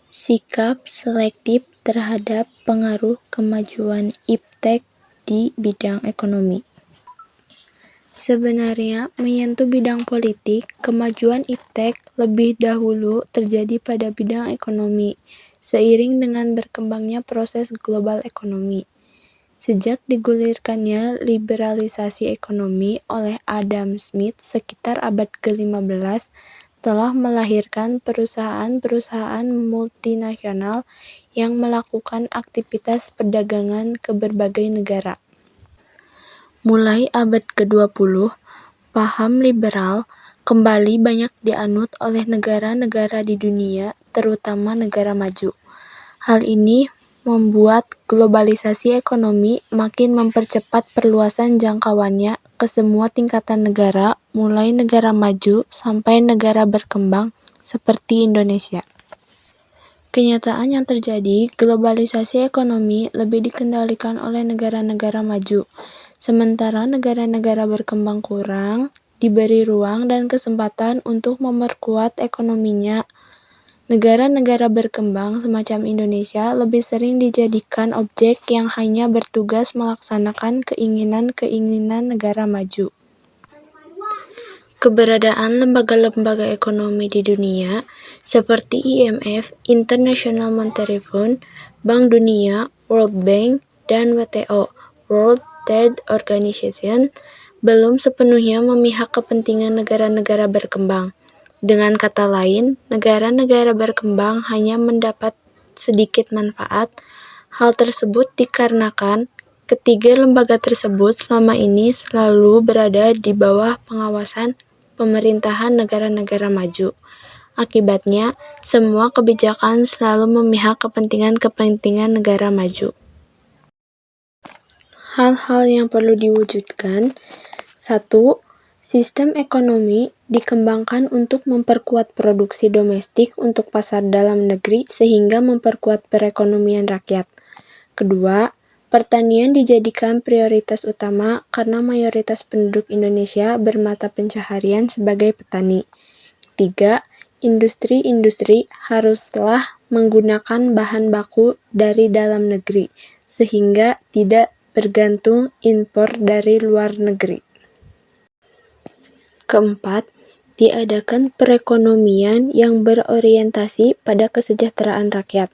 Sikap selektif terhadap pengaruh kemajuan iptek di bidang ekonomi. Sebenarnya, menyentuh bidang politik, kemajuan iptek lebih dahulu terjadi pada bidang ekonomi, seiring dengan berkembangnya proses global ekonomi. Sejak digulirkannya liberalisasi ekonomi oleh Adam Smith sekitar abad ke-15, telah melahirkan perusahaan-perusahaan multinasional yang melakukan aktivitas perdagangan ke berbagai negara. Mulai abad ke-20, paham liberal kembali banyak dianut oleh negara-negara di dunia, terutama negara maju. Hal ini membuat globalisasi ekonomi makin mempercepat perluasan jangkauannya ke semua tingkatan negara, mulai negara maju sampai negara berkembang seperti Indonesia. Kenyataan yang terjadi, globalisasi ekonomi lebih dikendalikan oleh negara-negara maju, sementara negara-negara berkembang kurang diberi ruang dan kesempatan untuk memperkuat ekonominya. Negara-negara berkembang semacam Indonesia lebih sering dijadikan objek yang hanya bertugas melaksanakan keinginan-keinginan negara maju. Keberadaan lembaga-lembaga ekonomi di dunia, seperti IMF, International Monetary Fund, Bank Dunia, World Bank, dan WTO, World Trade Organization, belum sepenuhnya memihak kepentingan negara-negara berkembang. Dengan kata lain, negara-negara berkembang hanya mendapat sedikit manfaat. Hal tersebut dikarenakan ketiga lembaga tersebut selama ini selalu berada di bawah pengawasan pemerintahan negara-negara maju. Akibatnya, semua kebijakan selalu memihak kepentingan-kepentingan negara maju. Hal-hal yang perlu diwujudkan: 1. Sistem ekonomi dikembangkan untuk memperkuat produksi domestik untuk pasar dalam negeri sehingga memperkuat perekonomian rakyat. Kedua, pertanian dijadikan prioritas utama karena mayoritas penduduk Indonesia bermata pencaharian sebagai petani. 3. Industri-industri haruslah menggunakan bahan baku dari dalam negeri, sehingga tidak bergantung impor dari luar negeri. Keempat, diadakan perekonomian yang berorientasi pada kesejahteraan rakyat.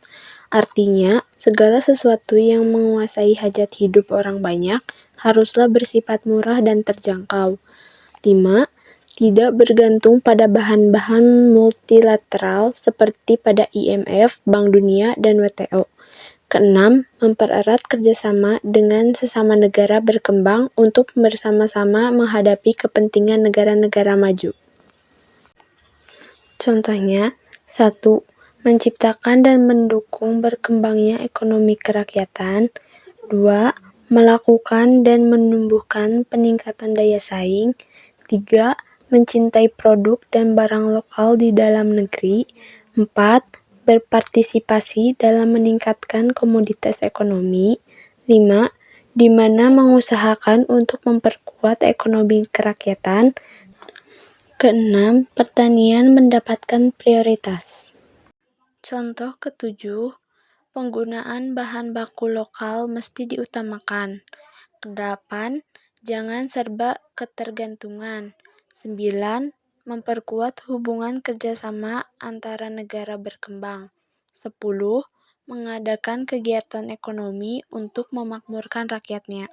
Artinya, segala sesuatu yang menguasai hajat hidup orang banyak haruslah bersifat murah dan terjangkau. 5. Tidak bergantung pada bahan-bahan multilateral seperti pada IMF, Bank Dunia, dan WTO. Keenam, mempererat kerjasama dengan sesama negara berkembang untuk bersama-sama menghadapi kepentingan negara-negara maju. Contohnya, 1. Menciptakan dan mendukung berkembangnya ekonomi kerakyatan. 2. Melakukan dan menumbuhkan peningkatan daya saing. 3. Mencintai produk dan barang lokal di dalam negeri. 4. Berpartisipasi dalam meningkatkan komoditas ekonomi. 5. Di mana mengusahakan untuk memperkuat ekonomi kerakyatan. Keenam, pertanian mendapatkan prioritas. Contoh ketujuh, penggunaan bahan baku lokal mesti diutamakan. Kedelapan, jangan serba ketergantungan. 9. Memperkuat hubungan kerjasama antara negara berkembang. 10. Mengadakan kegiatan ekonomi untuk memakmurkan rakyatnya.